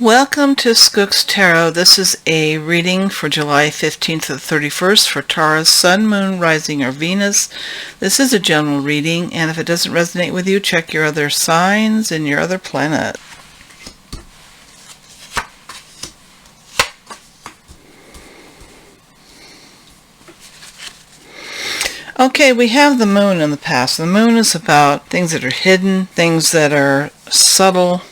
Welcome to Skook's Tarot. This is a reading for July 15th to the 31st for Taurus, Sun, Moon, Rising, or Venus. This is a general reading, and if it doesn't resonate with you, check your other signs and your other planet. Okay, we have the moon in the past. The moon is about things that are hidden, things that are subtle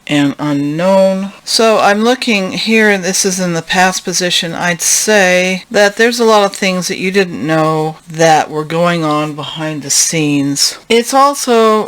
and unknown. So I'm looking here, and this is in the past position. I'd say that there's a lot of things that you didn't know that were going on behind the scenes. It also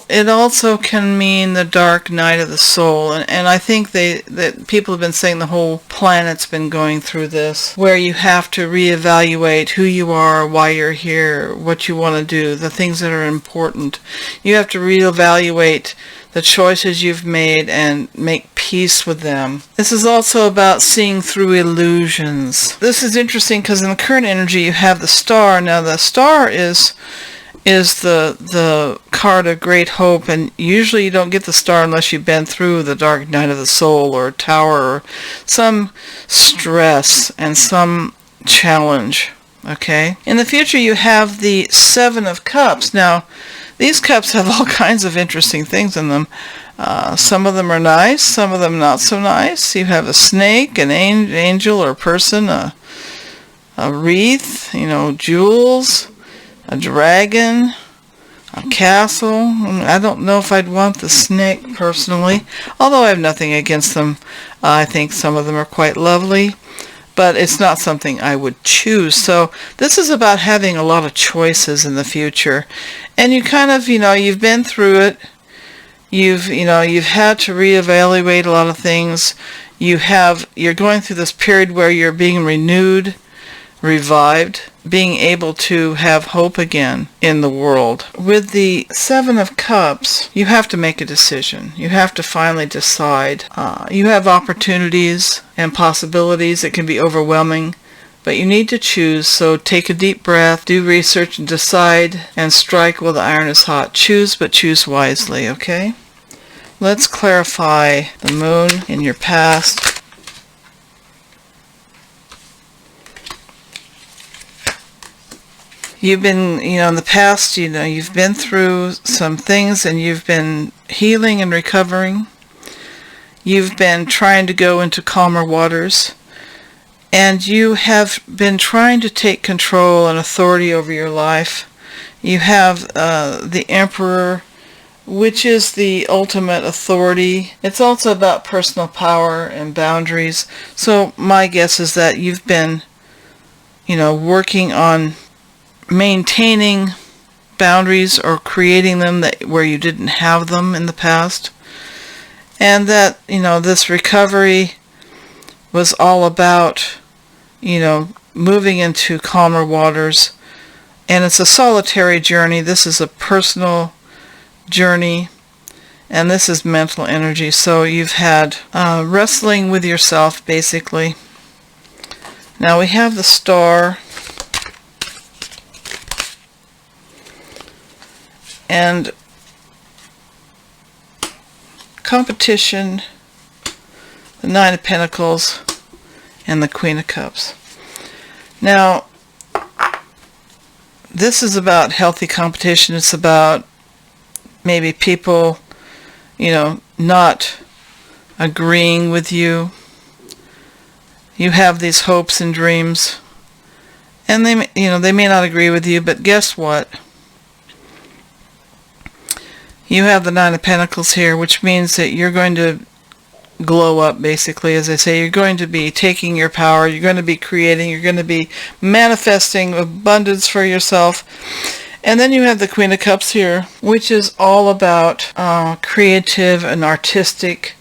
can mean the dark night of the soul, and I think that people have been saying the whole planet's been going through this, where you have to reevaluate who you are, why you're here, what you want to do, the things that are important. You have to reevaluate the choices you've made and make peace with them. This is also about seeing through illusions. This is interesting because in the current energy you have the star. Now the star is the card of great hope, and usually you don't get the star unless you've been through the dark night of the soul or a tower or some stress and some challenge. Okay? In the future you have the Seven of Cups. Now these cups have all kinds of interesting things in them. Some of them are nice, some of them not so nice. You have a snake, an angel or person, a wreath, jewels, a dragon, a castle. I don't know if I'd want the snake personally, although I have nothing against them. I think some of them are quite lovely, but it's not something I would choose. So this is about having a lot of choices in the future. And you kind of, you've been through it. You've had to reevaluate a lot of things. You're going through this period where you're being renewed, revived, being able to have hope again in the world. With the Seven of Cups, you have to make a decision. You have to finally decide. You have opportunities and possibilities. It can be overwhelming, but you need to choose. So take a deep breath, do research, and decide, and strike while the iron is hot. Choose, but choose wisely, okay? Let's clarify the moon in your past. You've been, in the past, you've been through some things and you've been healing and recovering. You've been trying to go into calmer waters. And you have been trying to take control and authority over your life. You have the Emperor, which is the ultimate authority. It's also about personal power and boundaries. So my guess is that you've been, working on maintaining boundaries or creating them where you didn't have them in the past. And that, this recovery was all about, moving into calmer waters. And it's a solitary journey. This is a personal journey. And this is mental energy. So you've had wrestling with yourself, basically. Now we have the star. And competition, the Nine of Pentacles, and the Queen of Cups. Now, this is about healthy competition. It's about maybe people, not agreeing with you. You have these hopes and dreams, and they may not agree with you, but guess what? You have the Nine of Pentacles here, which means that you're going to glow up, basically. As I say, you're going to be taking your power, you're going to be creating, you're going to be manifesting abundance for yourself. And then you have the Queen of Cups here, which is all about creative and artistic,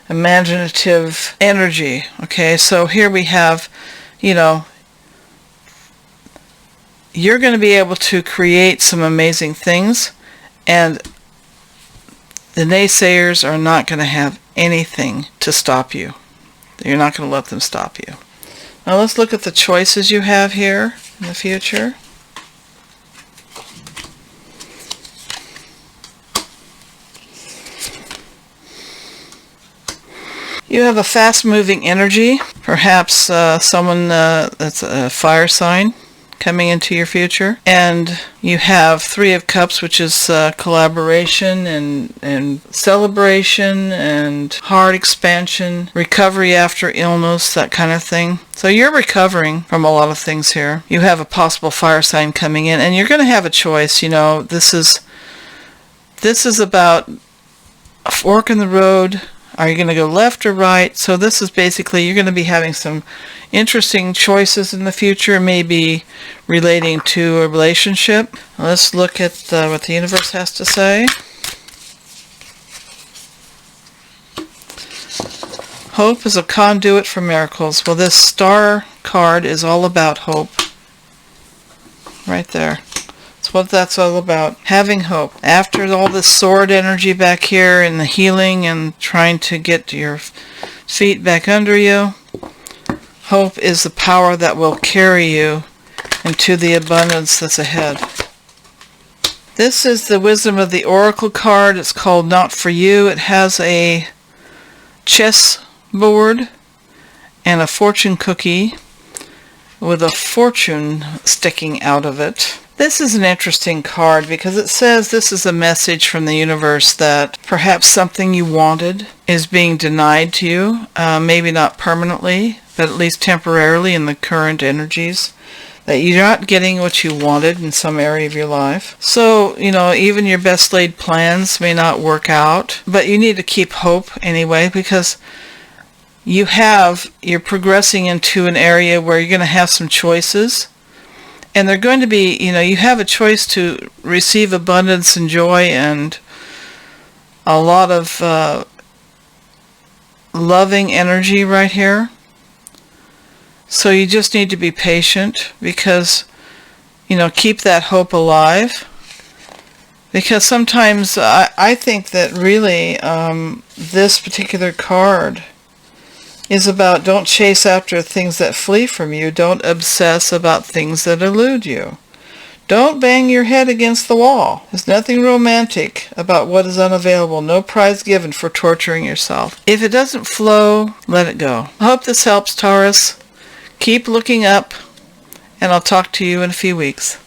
imaginative energy. Okay, so here we have, you're going to be able to create some amazing things, and the naysayers are not going to have anything to stop you. You're not going to let them stop you. Now let's look at the choices you have here in the future. You have a fast-moving energy, perhaps someone that's a fire sign coming into your future. And you have Three of Cups, which is collaboration and celebration and heart expansion, recovery after illness, that kind of thing. So you're recovering from a lot of things here. You have a possible fire sign coming in, and you're going to have a choice. You know, this is about a fork in the road. Are you going to go left or right? So this is basically, you're going to be having some interesting choices in the future, maybe relating to a relationship. Let's look at what the universe has to say. Hope is a conduit for miracles. Well, this star card is all about hope. Right there. That's what that's all about. Having hope. After all this sword energy back here and the healing and trying to get your feet back under you, hope is the power that will carry you into the abundance that's ahead. This is the Wisdom of the Oracle card. It's called Not For You. It has a chess board and a fortune cookie with a fortune sticking out of it. This is an interesting card because it says this is a message from the universe that perhaps something you wanted is being denied to you, maybe not permanently, but at least temporarily in the current energies, that you're not getting what you wanted in some area of your life. So, you know, even your best laid plans may not work out, but you need to keep hope anyway, because you're progressing into an area where you're going to have some choices. And they're going to be, you know, you have a choice to receive abundance and joy and a lot of loving energy right here. So you just need to be patient because, you know, keep that hope alive. Because sometimes I think that really this particular card is about don't chase after things that flee from you. Don't obsess about things that elude you. Don't bang your head against the wall. There's nothing romantic about what is unavailable. No prize given for torturing yourself. If it doesn't flow, let it go. I hope this helps, Taurus. Keep looking up, and I'll talk to you in a few weeks.